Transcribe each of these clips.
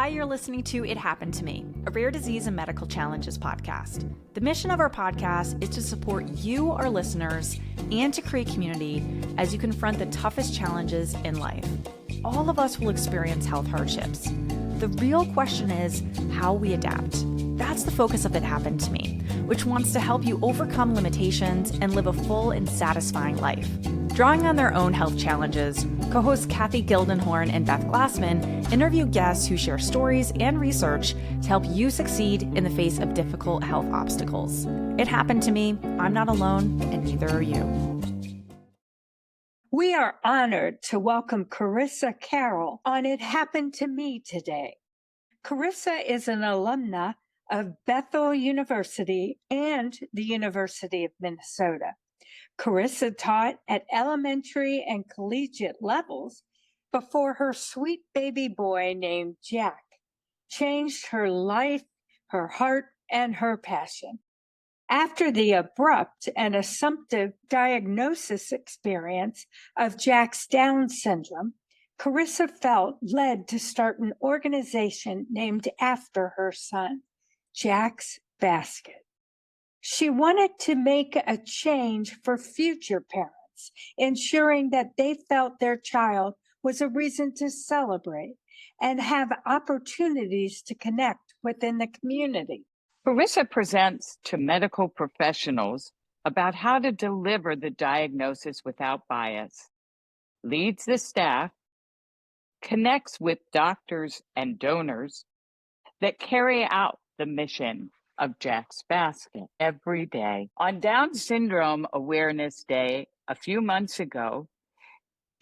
Hi, you're listening to It Happened to Me, a rare disease and medical challenges podcast. The mission of our podcast is to support you, our listeners, and to create community as you confront the toughest challenges in life. All of us will experience health hardships. The real question is how we adapt. That's the focus of It Happened to Me, which wants to help you overcome limitations and live a full and satisfying life. Drawing on their own health challenges, co-hosts Kathy Gildenhorn and Beth Glassman interview guests who share stories and research to help you succeed in the face of difficult health obstacles. It happened to me. I'm not alone, and neither are you. We are honored to welcome Carissa Carroll on It Happened to Me today. Carissa is an alumna of Bethel University and the University of Minnesota. Carissa taught at elementary and collegiate levels before her sweet baby boy named Jack changed her life, her heart, and her passion. After the abrupt and assumptive diagnosis experience of Jack's Down syndrome, Carissa felt led to start an organization named after her son, Jack's Basket. She wanted to make a change for future parents, ensuring that they felt their child was a reason to celebrate and have opportunities to connect within the community. Carissa presents to medical professionals about how to deliver the diagnosis without bias, leads the staff, connects with doctors and donors that carry out the mission of Jack's Basket every day. On Down Syndrome Awareness Day a few months ago,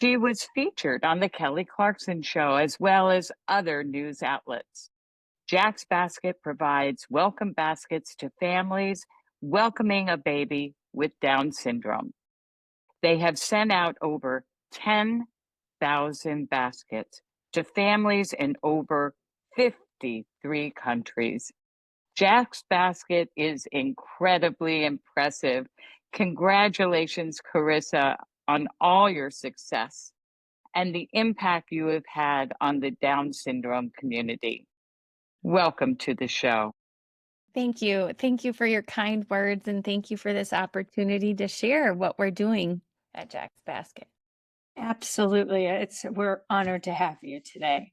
she was featured on the Kelly Clarkson Show as well as other news outlets. Jack's Basket provides welcome baskets to families welcoming a baby with Down syndrome. They have sent out over 10,000 baskets to families in over 53 countries. Jack's Basket is incredibly impressive. Congratulations, Carissa, on all your success and the impact you have had on the Down syndrome community. Welcome to the show. Thank you. Thank you for your kind words, and thank you for this opportunity to share what we're doing at Jack's Basket. Absolutely. We're honored to have you today.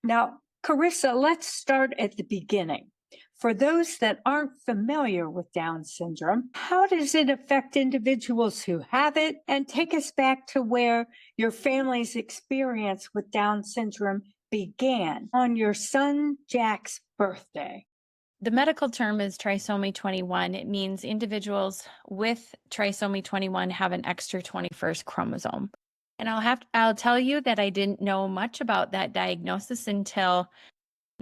Now, Carissa, let's start at the beginning. For those that aren't familiar with Down syndrome, how does it affect individuals who have it? And take us back to where your family's experience with Down syndrome began on your son Jack's birthday. The medical term is trisomy 21. It means individuals with trisomy 21 have an extra 21st chromosome. And I'll tell you that I didn't know much about that diagnosis until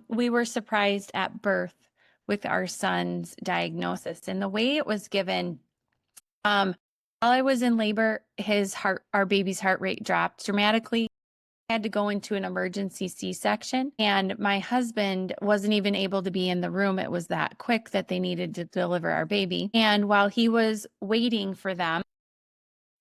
we were surprised at birth with our son's diagnosis. And the way it was given, while I was in labor, our baby's heart rate dropped dramatically. I had to go into an emergency C-section, and my husband wasn't even able to be in the room. It was that quick that they needed to deliver our baby. And while he was waiting for them,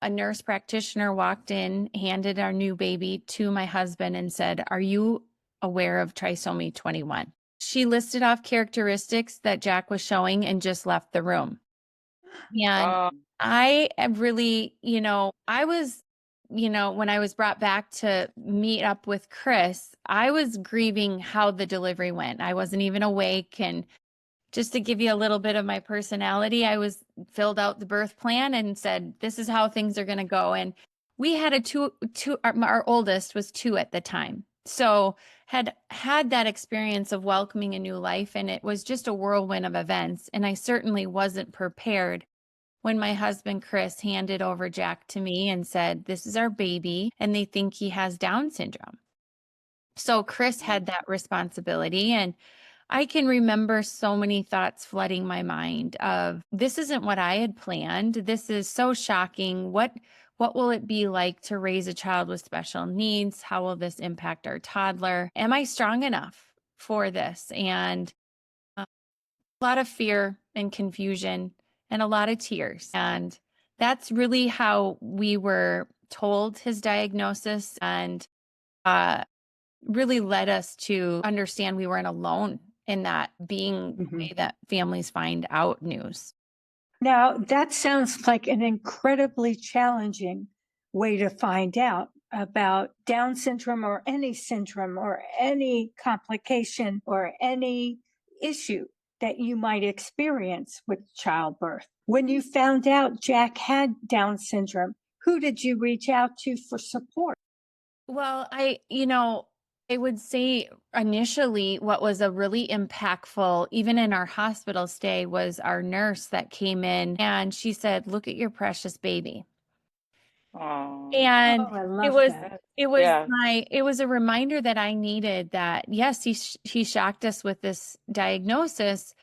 a nurse practitioner walked in, handed our new baby to my husband and said, "Are you aware of trisomy 21? She listed off characteristics that Jack was showing and just left the room. And I am really, I was, when I was brought back to meet up with Chris, I was grieving how the delivery went. I wasn't even awake. And just to give you a little bit of my personality, I filled out the birth plan and said, this is how things are going to go. And we had our oldest was 2 at the time. So had that experience of welcoming a new life, and it was just a whirlwind of events. And I certainly wasn't prepared when my husband, Chris, handed over Jack to me and said, this is our baby, and they think he has Down syndrome. So Chris had that responsibility, and I can remember so many thoughts flooding my mind of, this isn't what I had planned. This is so shocking. What will it be like to raise a child with special needs? How will this impact our toddler? Am I strong enough for this? And a lot of fear and confusion and a lot of tears. And that's really how we were told his diagnosis. And really led us to understand we weren't alone in that being the way that families find out news. Now, that sounds like an incredibly challenging way to find out about Down syndrome or any complication or any issue that you might experience with childbirth. When you found out Jack had Down syndrome, who did you reach out to for support? Well, I would say initially what was a really impactful, even in our hospital stay, was our nurse that came in and she said, "Look at your precious baby." Oh, And Oh, I it love was that. yeah. it was a reminder that I needed, that yes, he shocked us with this diagnosis,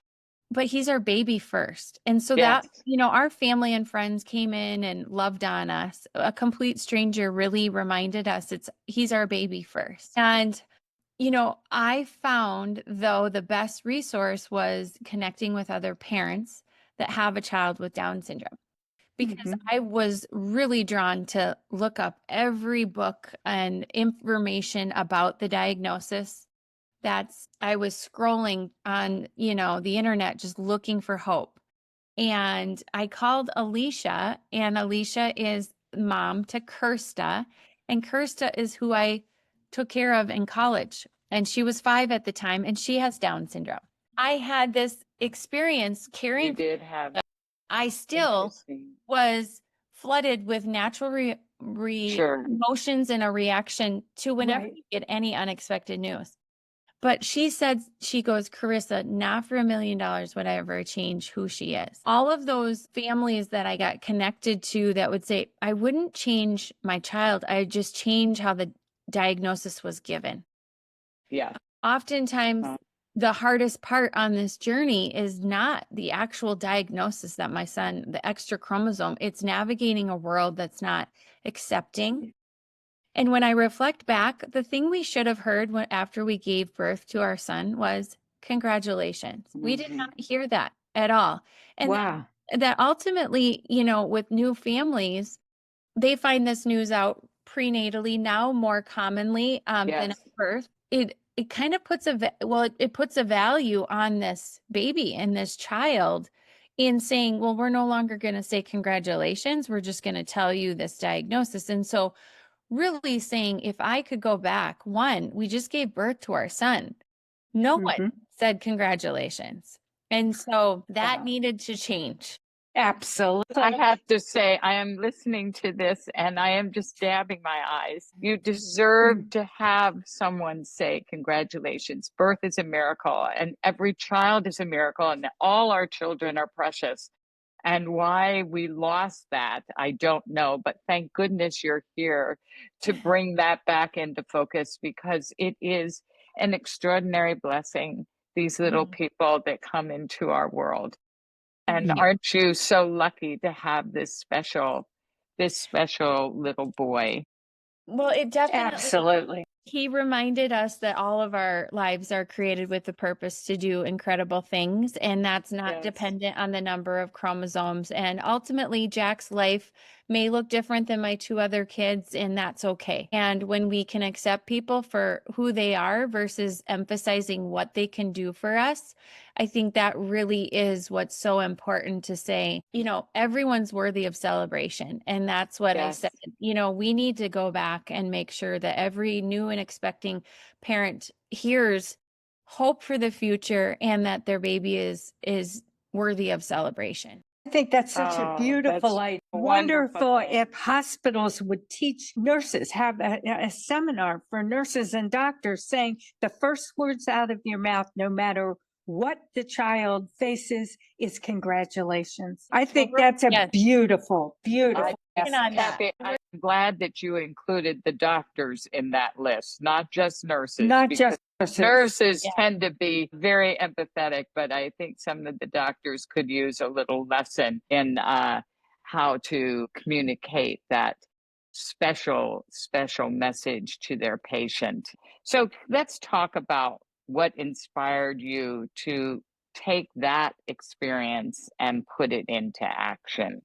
but he's our baby first. And so that, Yes. our family and friends came in and loved on us. A complete stranger really reminded us he's our baby first. And I found, though, the best resource was connecting with other parents that have a child with Down syndrome, because I was really drawn to look up every book and information about the diagnosis. I was scrolling on, the internet, just looking for hope. And I called Alicia, and Alicia is mom to Kirsta. And Kirsta is who I took care of in college. And she was 5 at the time, and she has Down syndrome. I had this experience You caring. did have I still interesting. was flooded with natural Sure. emotions and a reaction to whenever Right. you get any unexpected news. But she said, she goes, "Carissa, not for $1 million would I ever change who she is." All of those families that I got connected to that would say, "I wouldn't change my child. I would just change how the diagnosis was given." Yeah. Oftentimes, Uh, the hardest part on this journey is not the actual diagnosis that my son, the extra chromosome, it's navigating a world that's not accepting. And when I reflect back, the thing we should have heard after we gave birth to our son was, "Congratulations." We did not hear that at all. And Wow. that ultimately, with new families, they find this news out prenatally now more commonly than at Yes. birth. It kind of puts it puts a value on this baby and this child in saying, well, we're no longer going to say congratulations. We're just going to tell you this diagnosis. And so really saying, if I could go back, one, we just gave birth to our son. No one said congratulations. And so that needed to change. Absolutely. I have to say, I am listening to this and I am just dabbing my eyes. You deserve to have someone say, "Congratulations. Birth is a miracle, and every child is a miracle, and all our children are precious." And why we lost that, I don't know. But thank goodness you're here to bring that back into focus, because it is an extraordinary blessing, these little people that come into our world. And aren't you so lucky to have this special little boy? Well, it definitely, Absolutely. he reminded us that all of our lives are created with the purpose to do incredible things, and that's not Yes. dependent on the number of chromosomes. And ultimately, Jack's life may look different than my 2 other kids, and that's okay. And when we can accept people for who they are versus emphasizing what they can do for us, I think that really is what's so important to say, everyone's worthy of celebration. And that's what I said. We need to go back and make sure that every new and expecting parent hears hope for the future and that their baby is worthy of celebration. I think that's such a beautiful idea. Wonderful if hospitals would teach nurses, have a seminar for nurses and doctors saying the first words out of your mouth, no matter what the child faces, is congratulations. I think that's a beautiful, beautiful. Kathy, I'm glad that you included the doctors in that list, not just nurses. Not because just nurses tend to be very empathetic, but I think some of the doctors could use a little lesson in how to communicate that special message to their patient. So let's talk about what inspired you to take that experience and put it into action.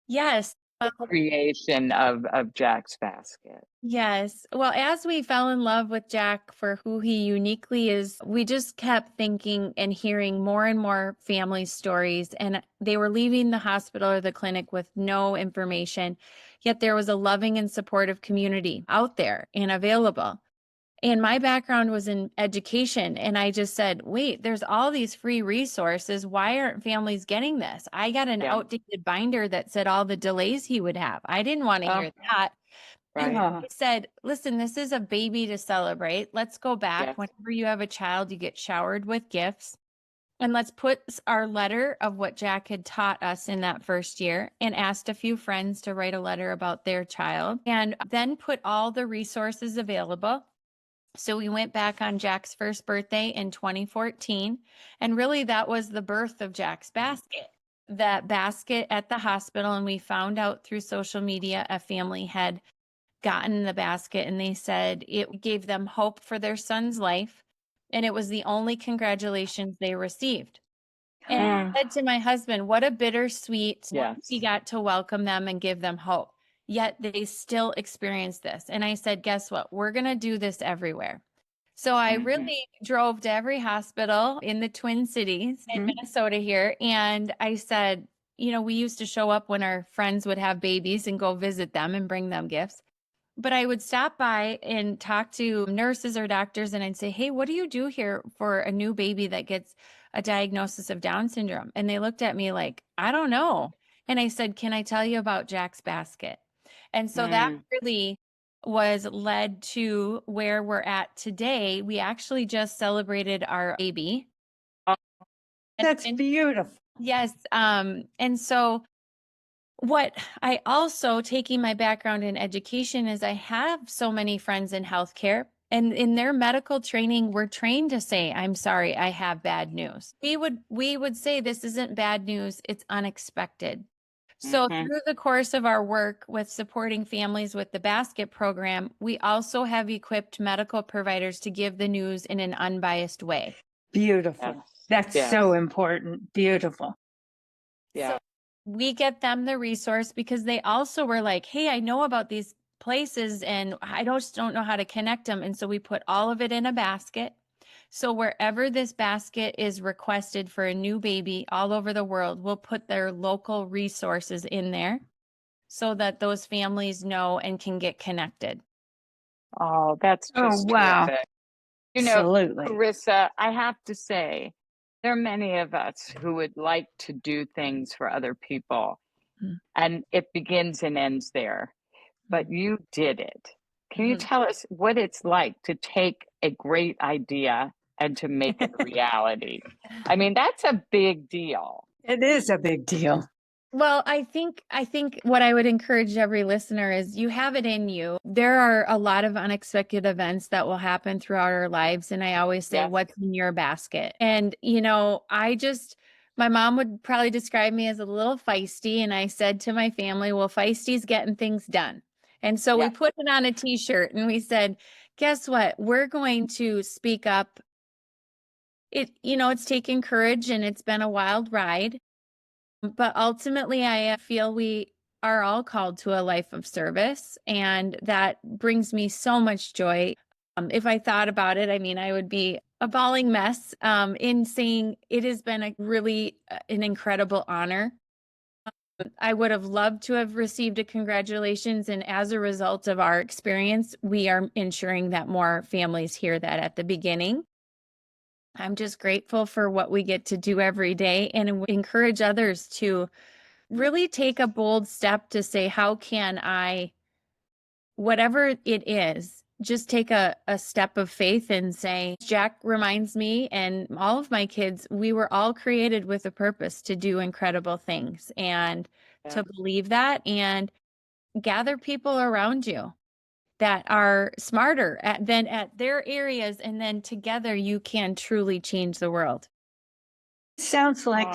Yes. creation of Jack's Basket. Yes. Well, as we fell in love with Jack for who he uniquely is, we just kept thinking and hearing more and more family stories. And they were leaving the hospital or the clinic with no information. Yet there was a loving and supportive community out there and available. And my background was in education. And I just said, wait, there's all these free resources. Why aren't families getting this? I got an outdated binder that said all the delays he would have. I didn't want to hear that. And Right. I said, listen, this is a baby to celebrate. Let's go back. Yes. Whenever you have a child, you get showered with gifts. And let's put our letter of what Jack had taught us in that first year and asked a few friends to write a letter about their child and then put all the resources available. So we went back on Jack's first birthday in 2014. And really, that was the birth of Jack's Basket. That basket at the hospital. And we found out through social media a family had gotten the basket and they said it gave them hope for their son's life. And it was the only congratulations they received. And I said to my husband, what a bittersweet, we got to welcome them and give them hope. Yet they still experience this. And I said, guess what? We're going to do this everywhere. So I really drove to every hospital in the Twin Cities in Minnesota here. And I said, we used to show up when our friends would have babies and go visit them and bring them gifts. But I would stop by and talk to nurses or doctors and I'd say, hey, what do you do here for a new baby that gets a diagnosis of Down syndrome? And they looked at me like, I don't know. And I said, can I tell you about Jack's Basket? And so that really was led to where we're at today. We actually just celebrated our baby. That's beautiful. Yes. And so what I also, taking my background in education, is I have so many friends in healthcare, and in their medical training, we're trained to say, I'm sorry, I have bad news. We would say this isn't bad news, it's unexpected. So through the course of our work with supporting families with the basket program, we also have equipped medical providers to give the news in an unbiased way. Beautiful. That's so important. Beautiful. Yeah. So we get them the resource because they also were like, hey, I know about these places and I just don't know how to connect them. And so we put all of it in a basket. So wherever this basket is requested for a new baby all over the world, we'll put their local resources in there so that those families know and can get connected. Oh, that's just wow. terrific. Absolutely. Carissa, I have to say, there are many of us who would like to do things for other people, and it begins and ends there. But you did it. Can you tell us what it's like to take a great idea and to make it a reality? I mean, that's a big deal. It is a big deal. Well, I think what I would encourage every listener is you have it in you. There are a lot of unexpected events that will happen throughout our lives. And I always say, what's in your basket? And, my mom would probably describe me as a little feisty. And I said to my family, well, feisty's getting things done. And so we put it on a t-shirt and we said, guess what? We're going to speak up. It's taken courage and it's been a wild ride. But ultimately, I feel we are all called to a life of service, and that brings me so much joy. If I thought about it, I would be a bawling mess in saying it has been an incredible honor. I would have loved to have received a congratulations, and as a result of our experience, we are ensuring that more families hear that at the beginning. I'm just grateful for what we get to do every day and encourage others to really take a bold step to say, how can I, whatever it is, just take a step of faith and say, Jack reminds me and all of my kids, we were all created with a purpose to do incredible things and to believe that and gather people around you that are smarter than at their areas. And then together you can truly change the world. Sounds like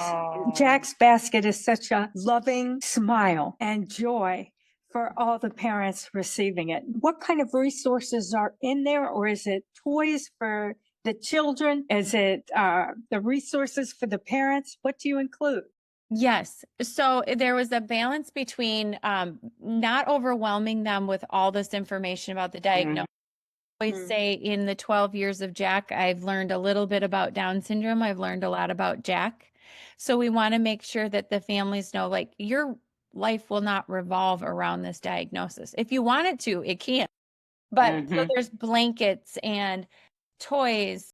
Jack's Basket is such a loving smile and joy for all the parents receiving it. What kind of resources are in there, or is it toys for the children? Is it the resources for the parents? What do you include? Yes. So there was a balance between not overwhelming them with all this information about the diagnosis. I always say in the 12 years of Jack, I've learned a little bit about Down syndrome. I've learned a lot about Jack. So we want to make sure that the families know, like, your life will not revolve around this diagnosis. If you want it to, it can. But so there's blankets and toys,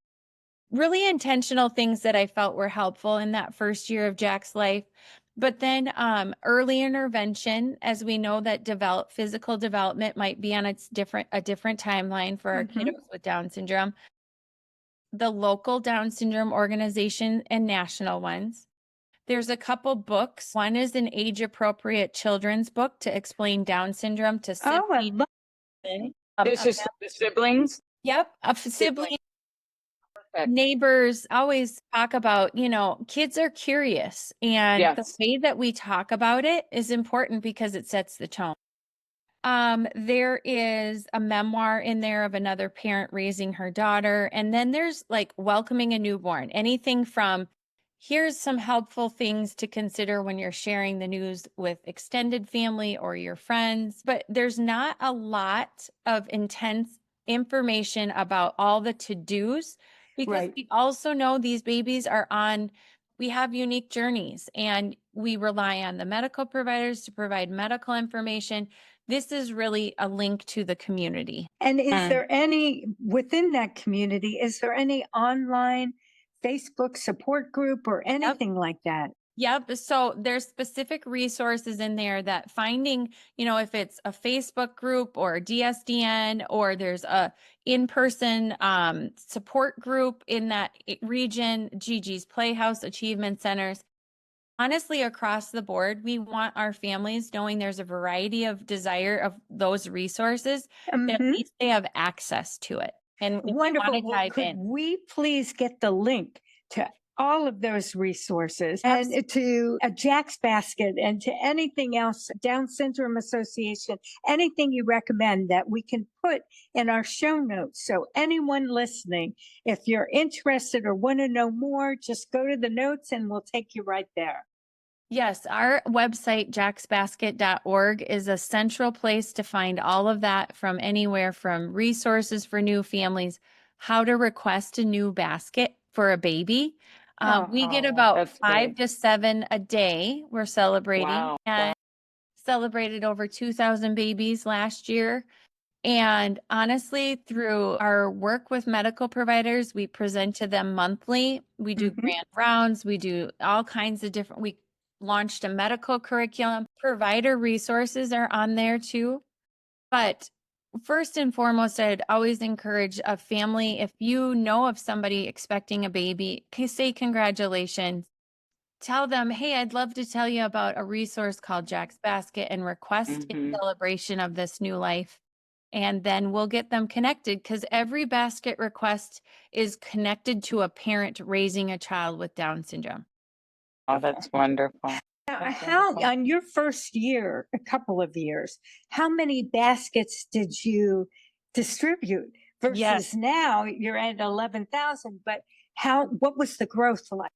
really intentional things that I felt were helpful in that first year of Jack's life. But then early intervention, as we know that physical development might be on a different timeline for our kiddos with Down syndrome. The local Down syndrome organization and national ones. There's a couple books. One is an age-appropriate children's book to explain Down syndrome to Oh, I siblings. love This is the siblings? Yep, a sibling. Neighbors always talk about, kids are curious, and the Yes. way that we talk about it is important because it sets the tone. There is a memoir in there of another parent raising her daughter, and then there's like welcoming a newborn. Anything from here's some helpful things to consider when you're sharing the news with extended family or your friends, but there's not a lot of intense information about all the to-dos because we also know these babies we have unique journeys, and we rely on the medical providers to provide medical information. This is really a link to the community. And is there within that community, is there any online Facebook support group or anything like that? Yep. So there's specific resources in there that finding, if it's a Facebook group or a DSDN, or there's a in-person support group in that region, Gigi's Playhouse, Achievement Centers. Honestly, across the board, we want our families knowing there's a variety of desire of those resources, that at least they have access to it. And if Wonderful. you want to dive Could in, we please get the link to all of those resources and to a Jack's Basket and to anything else, Down Syndrome Association, anything you recommend that we can put in our show notes. So anyone listening, if you're interested or want to know more, just go to the notes and we'll take you right there. Yes, our website, jacksbasket.org, is a central place to find all of that, from anywhere from resources for new families, how to request a new basket for a baby. We get about 5 to 7 a day we're celebrating, and celebrated over 2,000 babies last year. And honestly, through our work with medical providers, we present to them monthly. We do grand rounds. We do all kinds of we launched a medical curriculum. Provider resources are on there too. But first and foremost, I'd always encourage a family, if you know of somebody expecting a baby, say congratulations. Tell them, hey, I'd love to tell you about a resource called Jack's Basket, and request in celebration of this new life. And then we'll get them connected, because every basket request is connected to a parent raising a child with Down syndrome. Oh, that's wonderful. Now, how, on your first year, a couple of years, how many baskets did you distribute versus now you're at 11,000, but what was the growth like?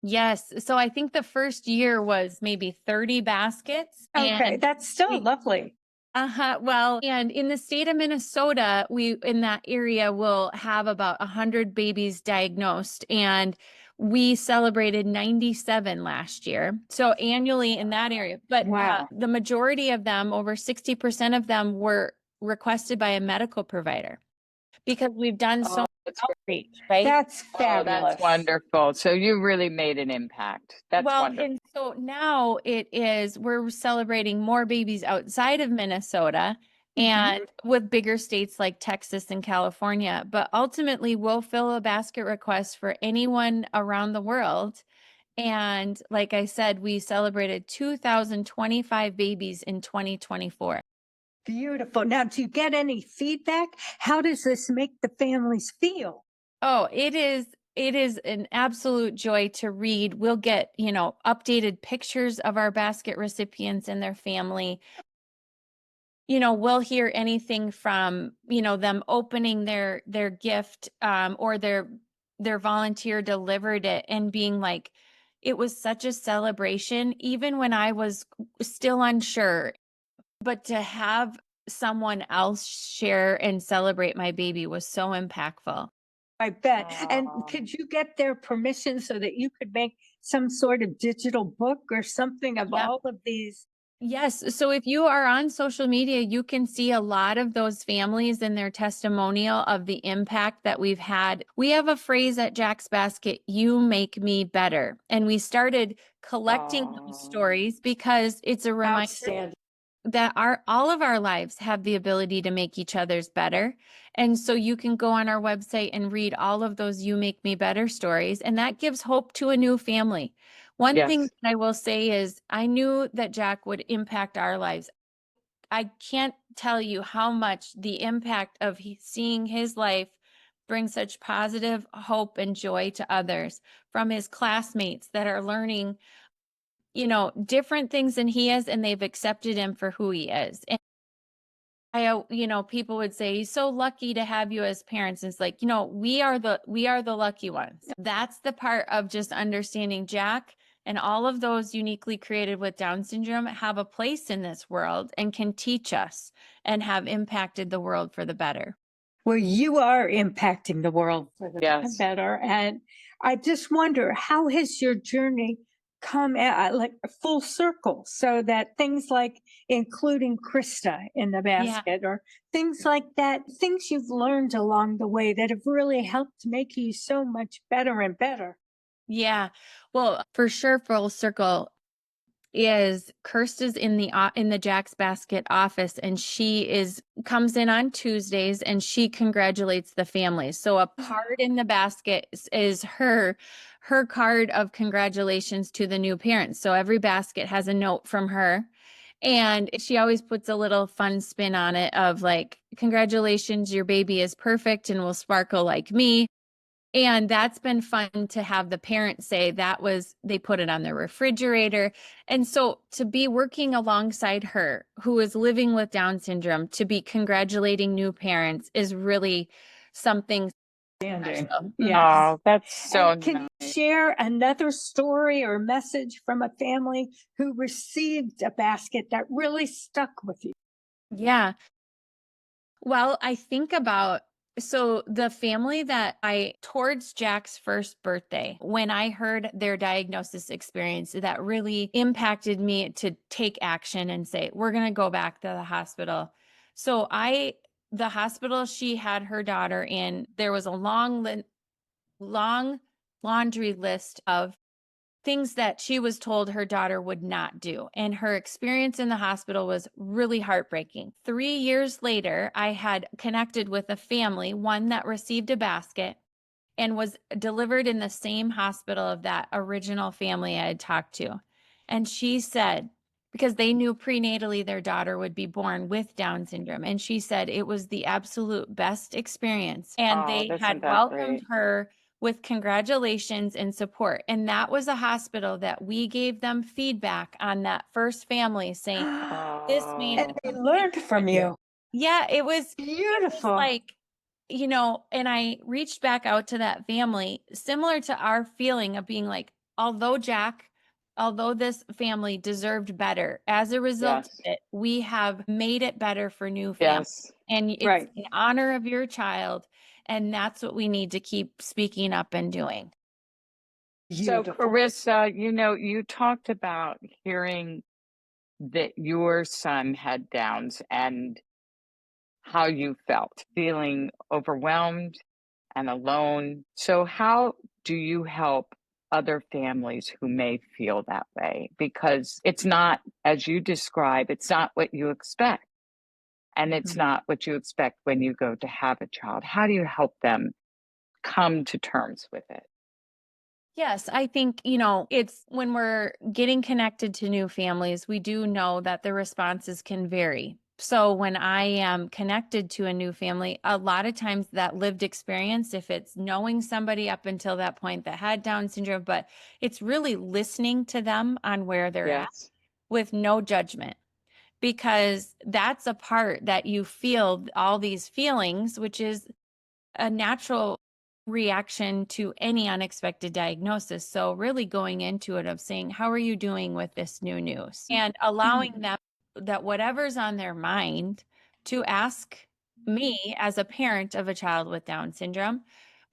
Yes. So I think the first year was maybe 30 baskets. Okay, and that's still lovely. Well, and in the state of Minnesota, in that area, will have about 100 babies diagnosed, and we celebrated 97 last year. So annually in that area, but the majority of them, over 60% of them, were requested by a medical provider, because we've done so much outreach, right? That's fabulous. That's wonderful. So you really made an impact. That's wonderful. And so now we're celebrating more babies outside of Minnesota, and with bigger states like Texas and California. But ultimately, we'll fill a basket request for anyone around the world. And like I said, we celebrated 2,025 babies in 2024. Beautiful. Now, do you get any feedback? How does this make the families feel? Oh, it is an absolute joy to read. We'll get, updated pictures of our basket recipients and their family. We'll hear anything from, them opening their gift, or their volunteer delivered it and being like, it was such a celebration, even when I was still unsure. But to have someone else share and celebrate my baby was so impactful. I bet. And Oh, could you get their permission so that you could make some sort of digital book or something of Yep. all of these? Yes. So if you are on social media, you can see a lot of those families and their testimonial of the impact that we've had. We have a phrase at Jack's Basket, you make me better. And we started collecting those stories because it's a reminder Outstanding. that all of our lives have the ability to make each other's better. And so you can go on our website and read all of those You Make Me Better stories, and that gives hope to a new family. One thing yes. that I will say is I knew that Jack would impact our lives. I can't tell you how much the impact of seeing his life bring such positive hope and joy to others from his classmates that are learning, different things than he is, and they've accepted him for who he is. And people would say, he's so lucky to have you as parents. And it's like, we are the lucky ones. That's the part of just understanding Jack and all of those uniquely created with Down syndrome have a place in this world and can teach us and have impacted the world for the better. Well, you are impacting the world for the Yes. better. And I just wonder, how has your journey come at like full circle so that things like including Krista in the Yeah. basket or things like that, things you've learned along the way that have really helped make you so much better and better? Yeah. Well, for sure, full circle is Kirsta's in the Jack's Basket office, and she comes in on Tuesdays and she congratulates the families. So a card in the basket is her card of congratulations to the new parents. So every basket has a note from her. And she always puts a little fun spin on it of like, congratulations, your baby is perfect and will sparkle like me. And that's been fun to have the parents say they put it on their refrigerator. And so to be working alongside her, who is living with Down syndrome, to be congratulating new parents is really something special. Yes. Oh, that's so And can nice. you share another story or message from a family who received a basket that really stuck with you? Yeah. Well, I think about the family towards Jack's first birthday, when I heard their diagnosis experience, that really impacted me to take action and say, we're going to go back to the hospital. So the hospital she had her daughter in, there was a long laundry list of things that she was told her daughter would not do. And her experience in the hospital was really heartbreaking. 3 years later, I had connected with a family, one that received a basket and was delivered in the same hospital of that original family I had talked to. And she said, because they knew prenatally their daughter would be born with Down syndrome. And she said it was the absolute best experience. And they Isn't had that welcomed great? her with congratulations and support. And that was a hospital that we gave them feedback on that first family saying, this made And Oh, they learned from you. yeah, it was Beautiful. like, and I reached back out to that family, similar to our feeling of being like, although this family deserved better, as a result of yes. it, we have made it better for new families. Yes. And it's Right. in honor of your child. And that's what we need to keep speaking up and doing. So, Beautiful. Carissa, you talked about hearing that your son had Downs and how you felt, feeling overwhelmed and alone. So, how do you help other families who may feel that way? Because it's not, as you describe, it's not what you expect. And it's not what you expect when you go to have a child. How do you help them come to terms with it? Yes, I think, it's when we're getting connected to new families, we do know that the responses can vary. So when I am connected to a new family, a lot of times that lived experience, if it's knowing somebody up until that point that had Down syndrome, but it's really listening to them on where they're at Yes. with no judgment, because that's a part that you feel all these feelings, which is a natural reaction to any unexpected diagnosis. So really going into it of saying, how are you doing with this new news? And allowing them that whatever's on their mind to ask me as a parent of a child with Down syndrome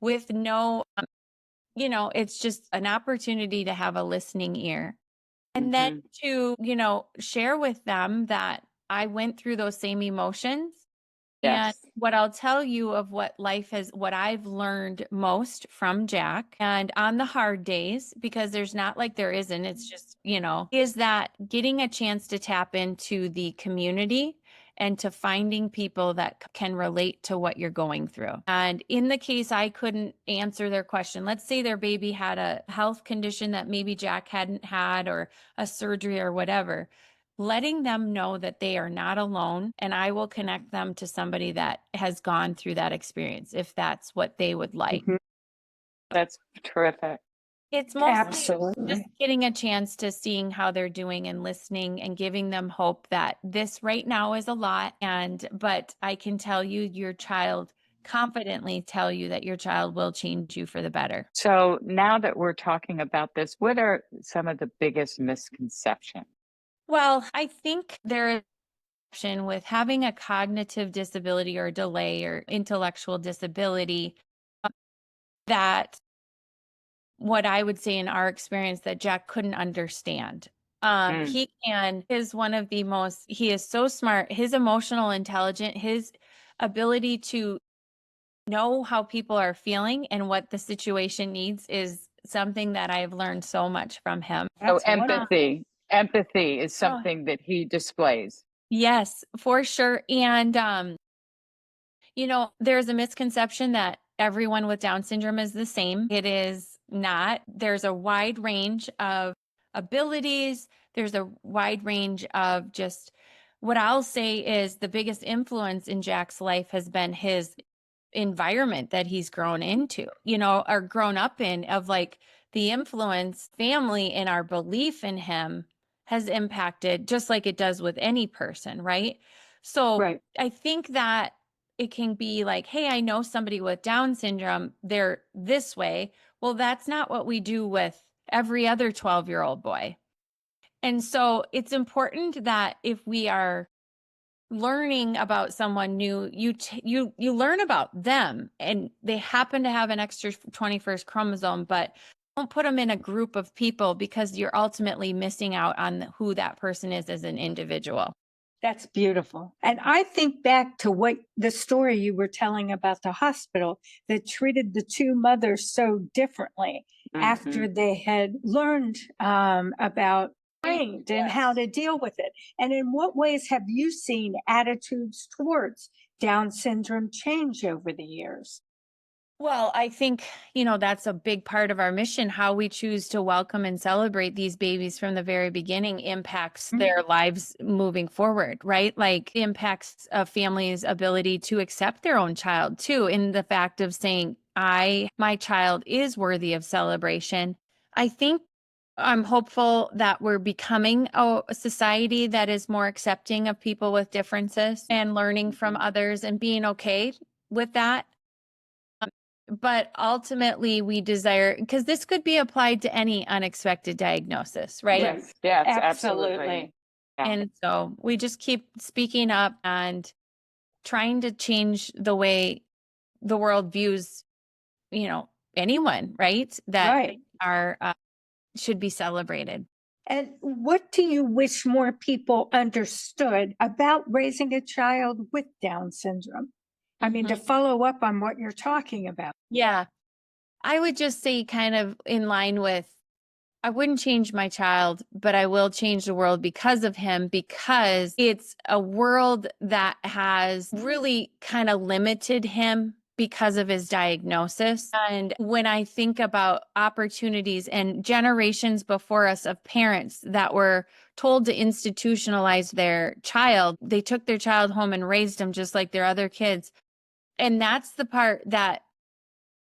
with no, it's just an opportunity to have a listening ear. And then to, share with them that I went through those same emotions. And Yes. what I'll tell you of what I've learned most from Jack and on the hard days, because there's not like there isn't, it's just, is that getting a chance to tap into the community and to finding people that can relate to what you're going through. And in the case I couldn't answer their question, let's say their baby had a health condition that maybe Jack hadn't had, or a surgery or whatever, letting them know that they are not alone, and I will connect them to somebody that has gone through that experience if that's what they would like. That's terrific. It's mostly Absolutely. just getting a chance to seeing how they're doing and listening and giving them hope that this right now is a lot. But I can tell you, confidently tell you that your child will change you for the better. So now that we're talking about this, what are some of the biggest misconceptions? Well, I think there is with having a cognitive disability or delay or intellectual disability, that what I would say in our experience that Jack couldn't understand. He is so smart, his emotional intelligence, his ability to know how people are feeling and what the situation needs is something that I've learned so much from him. So That's wonderful. empathy is something that he displays. Yes, for sure. And, there's a misconception that everyone with Down syndrome is the same. It is not. There's a wide range of abilities. There's a wide range of just what I'll say is the biggest influence in Jack's life has been his environment that he's grown into, or grown up in, of like the influence family and our belief in him has impacted just like it does with any person, right? So Right. I think that it can be like, hey, I know somebody with Down syndrome, they're this way. Well, that's not what we do with every other 12-year-old boy. And so it's important that if we are learning about someone new, you learn about them, and they happen to have an extra 21st chromosome, but don't put them in a group of people, because you're ultimately missing out on who that person is as an individual. That's beautiful. And I think back to what the story you were telling about the hospital that treated the two mothers so differently after they had learned about trained and how to deal with it. And in what ways have you seen attitudes towards Down syndrome change over the years? Well, I think, that's a big part of our mission. How we choose to welcome and celebrate these babies from the very beginning impacts their lives moving forward, right? Like impacts a family's ability to accept their own child too, in the fact of saying, my child is worthy of celebration. I think I'm hopeful that we're becoming a society that is more accepting of people with differences and learning from others and being okay with that. But ultimately we desire, because this could be applied to any unexpected diagnosis, right? Yes, Absolutely. Yeah. And so we just keep speaking up and trying to change the way the world views, anyone, right? That Right. are should be celebrated. And what do you wish more people understood about raising a child with Down syndrome? I mean, to follow up on what you're talking about. Yeah. I would just say, kind of in line with, I wouldn't change my child, but I will change the world because of him, because it's a world that has really kind of limited him because of his diagnosis. And when I think about opportunities and generations before us of parents that were told to institutionalize their child, they took their child home and raised them just like their other kids. And that's the part that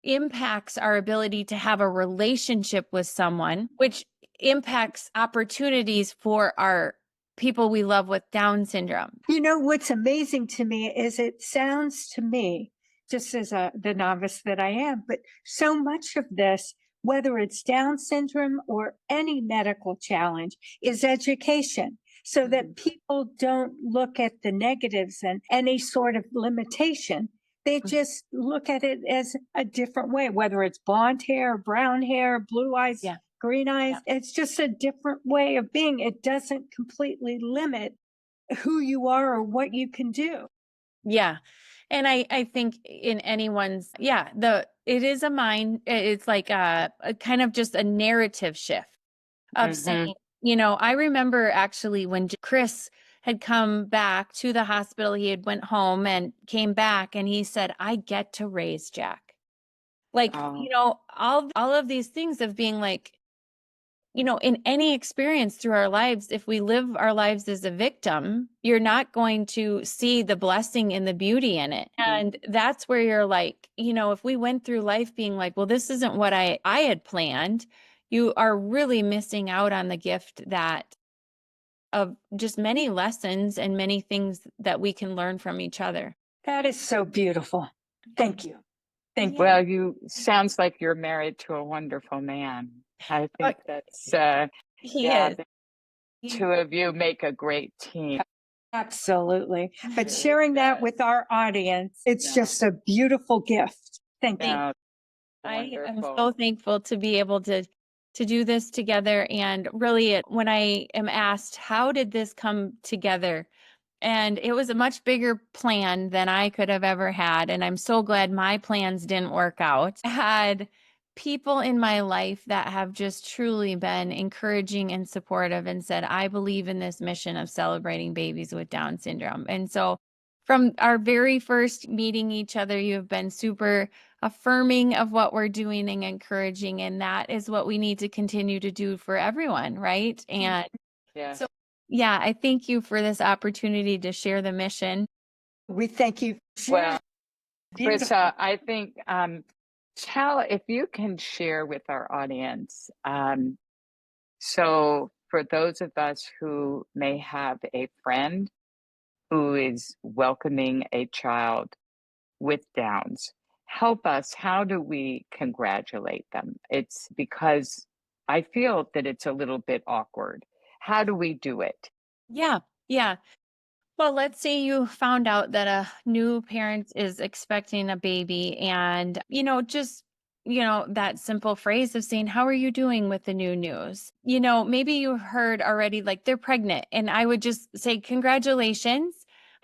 impacts our ability to have a relationship with someone, which impacts opportunities for our people we love with Down syndrome. What's amazing to me is it sounds to me just as the novice that I am. But so much of this, whether it's Down syndrome or any medical challenge, is education, so that people don't look at the negatives and any sort of limitation. They just look at it as a different way, whether it's blonde hair, brown hair, blue eyes, green eyes. It's just a different way of being. It doesn't completely limit who you are or what you can do. Yeah. And I think in anyone's, it is a mind, it's like a kind of just a narrative shift of saying, I remember actually when Chris had come back to the hospital, he had went home and came back and he said, I get to raise Jack. Like, all of these things of being like, in any experience through our lives, if we live our lives as a victim, you're not going to see the blessing and the beauty in it. And that's where you're like, if we went through life being like, well, this isn't what I had planned, you are really missing out on the gift of just many lessons and many things that we can learn from each other. That is so beautiful. Thank you. Thank you. Well, you sounds like you're married to a wonderful man. I think that's he is. The two of you make a great team. Absolutely. But sharing that with our audience, it's just a beautiful gift. Thank you. I am so thankful to be able to do this together. And really, when I am asked, how did this come together? And it was a much bigger plan than I could have ever had. And I'm so glad my plans didn't work out. I had people in my life that have just truly been encouraging and supportive and said, I believe in this mission of celebrating babies with Down syndrome. And so from our very first meeting each other, you have been super affirming of what we're doing and encouraging. And that is what we need to continue to do for everyone, right? And so, I thank you for this opportunity to share the mission. We thank you. Well, Carissa, I think if you can share with our audience. So for those of us who may have a friend who is welcoming a child with Downs, help us. How do we congratulate them? It's because I feel that it's a little bit awkward. How do we do it? Yeah. Well, let's say you found out that a new parent is expecting a baby and, that simple phrase of saying, how are you doing with the new news? Maybe you heard already like they're pregnant, and I would just say, congratulations.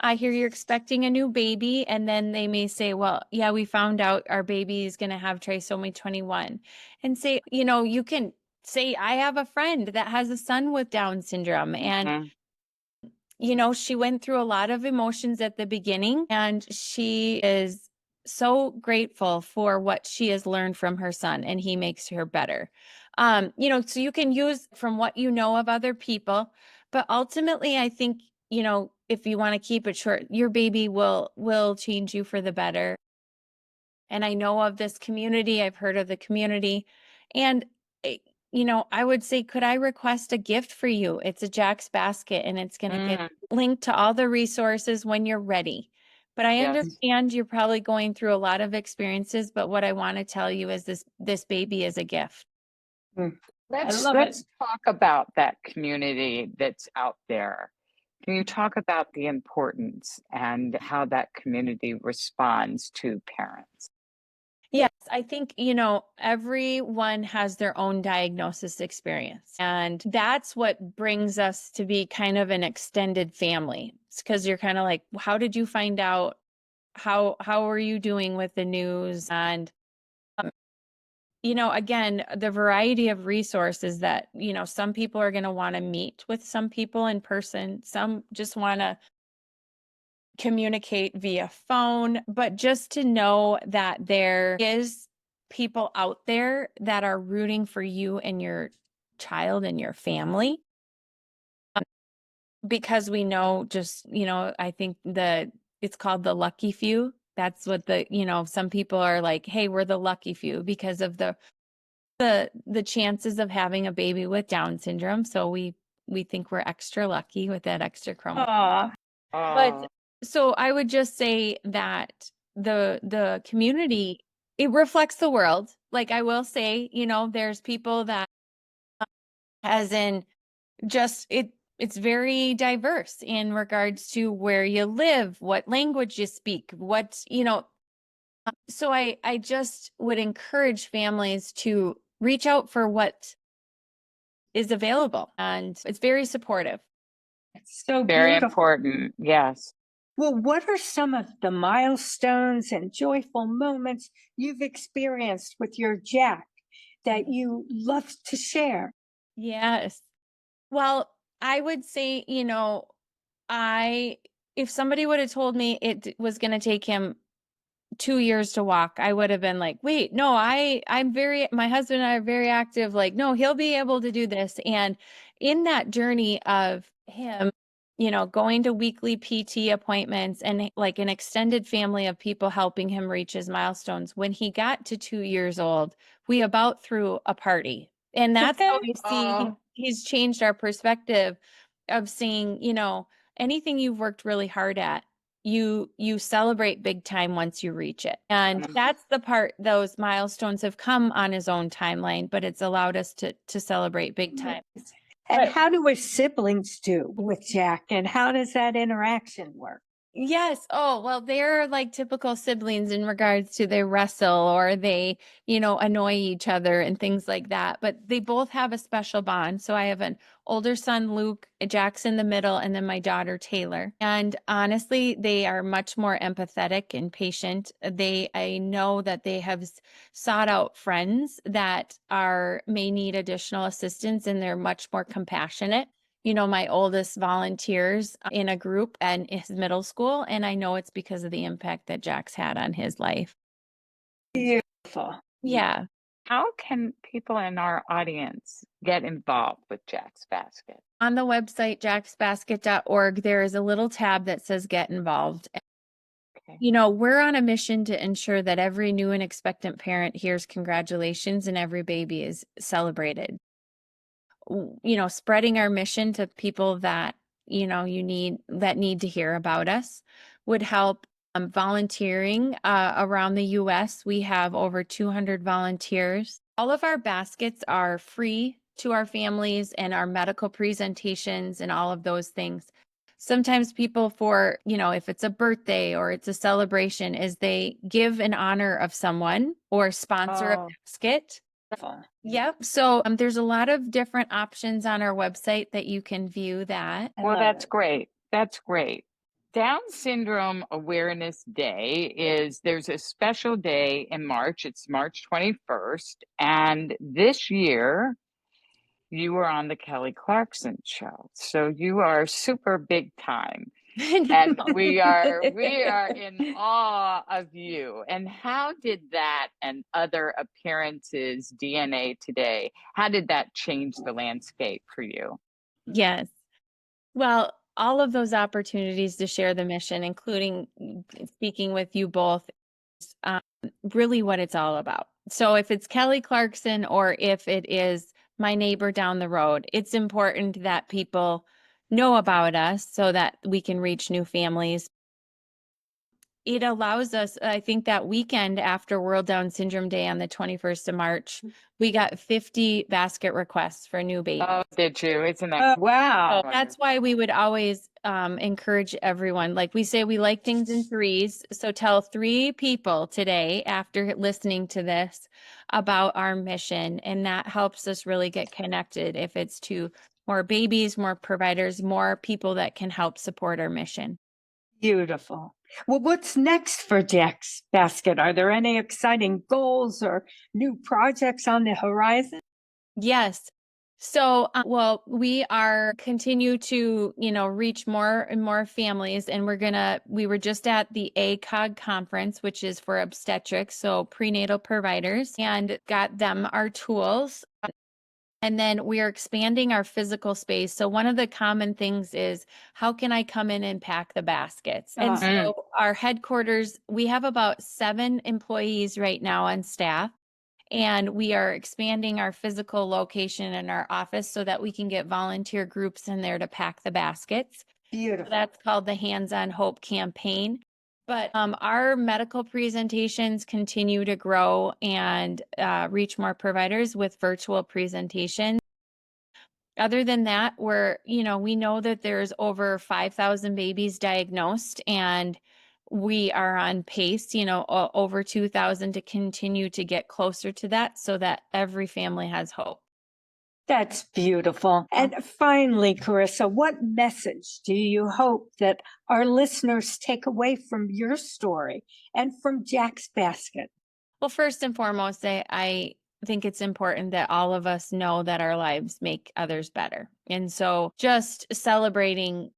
I hear you're expecting a new baby. And then they may say, well, yeah, we found out our baby is going to have trisomy 21, and say, you can say, I have a friend that has a son with Down syndrome. And she went through a lot of emotions at the beginning, and she is so grateful for what she has learned from her son, and he makes her better. So you can use from what you know of other people, but ultimately, I think, if you want to keep it short, your baby will change you for the better. And I know of this community, I've heard of the community, and I would say, could I request a gift for you? It's a Jack's Basket, and it's going to get linked to all the resources when you're ready. But I understand you're probably going through a lot of experiences, but what I want to tell you is this baby is a gift. Let's talk about that community that's out there. Can you talk about the importance and how that community responds to parents? Yes, I think, everyone has their own diagnosis experience. And that's what brings us to be kind of an extended family. It's because you're kind of like, how did you find out? How are you doing with the news? And, again, the variety of resources that, some people are going to want to meet with some people in person. Some just want to communicate via phone, but just to know that there is people out there that are rooting for you and your child and your family. Because we know I think it's called the lucky few. That's what some people are like, hey, we're the lucky few because of the chances of having a baby with Down syndrome. So we think we're extra lucky with that extra chromosome. Aww. But so I would just say that the community, it reflects the world. Like I will say, there's people that as in just it's very diverse in regards to where you live, what language you speak, so I just would encourage families to reach out for what is available, and it's very supportive. It's so Very beautiful. important. Yes. Well, what are some of the milestones and joyful moments you've experienced with your Jack that you love to share? Yes. Well, I would say, if somebody would have told me it was going to take him 2 years to walk, I would have been like, wait, no, my husband and I are very active. Like, no, he'll be able to do this. And in that journey of him, going to weekly PT appointments and like an extended family of people helping him reach his milestones, when he got to 2 years old, we about threw a party. And that's how we see he's changed our perspective of seeing, anything you've worked really hard at, you celebrate big time once you reach it. And that's the part, those milestones have come on his own timeline, but it's allowed us to celebrate big time. And how do his siblings do with Jack, and how does that interaction work? Yes. Oh, well, they're like typical siblings in regards to they wrestle or they, annoy each other and things like that. But they both have a special bond. So I have an older son, Luke, Jack's in the middle, and then my daughter, Taylor. And honestly, they are much more empathetic and patient. I know that they have sought out friends that may need additional assistance, and they're much more compassionate. My oldest volunteers in a group and his middle school, and I know it's because of the impact that Jack's had on his life. Beautiful. Yeah. How can people in our audience get involved with Jack's Basket? On the website, jacksbasket.org, there is a little tab that says Get Involved. Okay. We're on a mission to ensure that every new and expectant parent hears congratulations and every baby is celebrated. Spreading our mission to people that, need to hear about us would help. Volunteering around the U.S. We have over 200 volunteers. All of our baskets are free to our families, and our medical presentations and all of those things. Sometimes people if it's a birthday or it's a celebration, is they give in honor of someone or sponsor a basket. Yep. So there's a lot of different options on our website that you can view that. Well, that's great. That's great. Down Syndrome Awareness Day there's a special day in March. It's March 21st. And this year, you were on the Kelly Clarkson show. So you are super big time. And we are in awe of you. And how did that and other appearances, DNA Today, how did that change the landscape for you? Yes. Well, all of those opportunities to share the mission, including speaking with you both, is really what it's all about. So if it's Kelly Clarkson or if it is my neighbor down the road, it's important that people know about us so that we can reach new families. It allows us, I think that weekend after World Down Syndrome Day on the 21st of March, we got 50 basket requests for new babies. Oh, did you? Isn't that wow. So that's why we would always encourage everyone. Like we say, we like things in threes. So tell 3 people today after listening to this about our mission. And that helps us really get connected if it's to more babies, more providers, more people that can help support our mission. Beautiful. Well, what's next for Jack's Basket? Are there any exciting goals or new projects on the horizon? Yes. So, we are continue to, reach more and more families, and we were just at the ACOG conference, which is for obstetrics, so prenatal providers, and got them our tools. And then we are expanding our physical space. So one of the common things is, how can I come in and pack the baskets? And so our headquarters, we have about 7 employees right now on staff. And we are expanding our physical location in our office so that we can get volunteer groups in there to pack the baskets. Beautiful. So that's called the Hands on Hope campaign. But our medical presentations continue to grow and reach more providers with virtual presentations. Other than that, we know that there's over 5,000 babies diagnosed, and we are on pace, over 2,000 to continue to get closer to that so that every family has hope. That's beautiful. And finally, Carissa, what message do you hope that our listeners take away from your story and from Jack's Basket? Well, first and foremost, I think it's important that all of us know that our lives make others better. And so just celebrating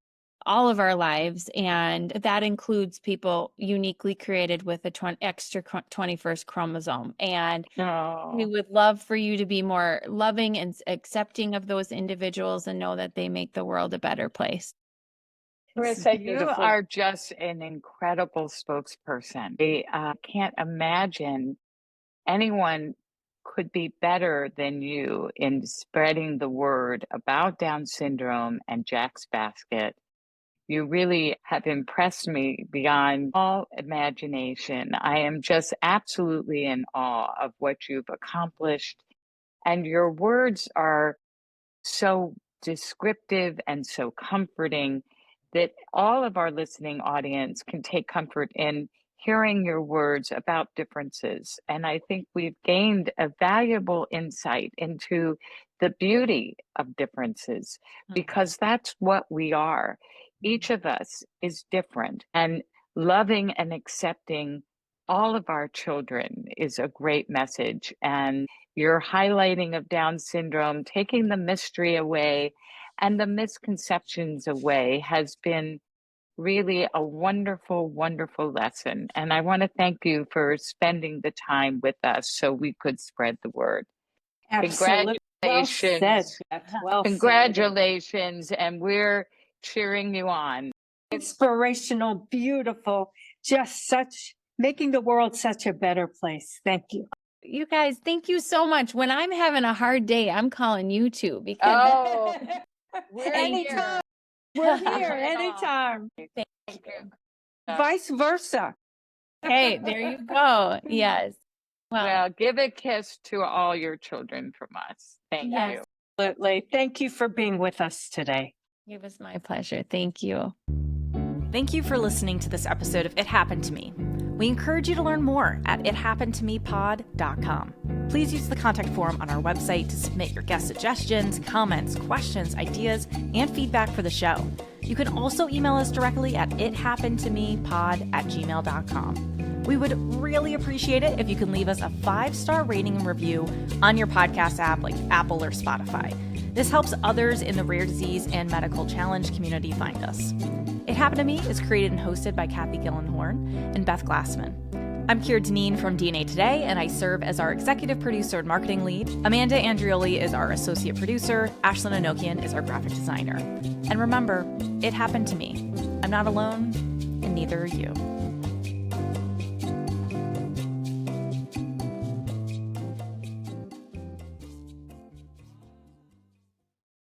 all of our lives, and that includes people uniquely created with a extra 21st chromosome. And we would love for you to be more loving and accepting of those individuals and know that they make the world a better place. Carissa, you are just an incredible spokesperson. I can't imagine anyone could be better than you in spreading the word about Down syndrome and Jack's Basket. You really have impressed me beyond all imagination. I am just absolutely in awe of what you've accomplished. And your words are so descriptive and so comforting that all of our listening audience can take comfort in hearing your words about differences. And I think we've gained a valuable insight into the beauty of differences, because that's what we are. Each of us is different, and loving and accepting all of our children is a great message. And your highlighting of Down syndrome, taking the mystery away and the misconceptions away, has been really a wonderful, wonderful lesson. And I want to thank you for spending the time with us so we could spread the word. Absolutely. Congratulations. Well said. Well Congratulations. And we're cheering you on. Inspirational, beautiful, just making the world such a better place. Thank you. You guys, thank you so much. When I'm having a hard day, I'm calling you two because we're anytime. We're here anytime. Thank you. Vice versa. Hey, there you go. Yes. Well, give a kiss to all your children from us. Thank you. Absolutely. Thank you for being with us today. It was my pleasure. Thank you. Thank you for listening to this episode of It Happened to Me. We encourage you to learn more at ithappenedtomepod.com. Please use the contact form on our website to submit your guest suggestions, comments, questions, ideas, and feedback for the show. You can also email us directly at ithappenedtomepod@gmail.com. We would really appreciate it if you can leave us a 5-star rating and review on your podcast app like Apple or Spotify. This helps others in the rare disease and medical challenge community find us. It Happened to Me is created and hosted by Kathy Gillenhorn and Beth Glassman. I'm Keir Deneen from DNA Today, and I serve as our executive producer and marketing lead. Amanda Andrioli is our associate producer. Ashlyn Anokian is our graphic designer. And remember, it happened to me. I'm not alone, and neither are you.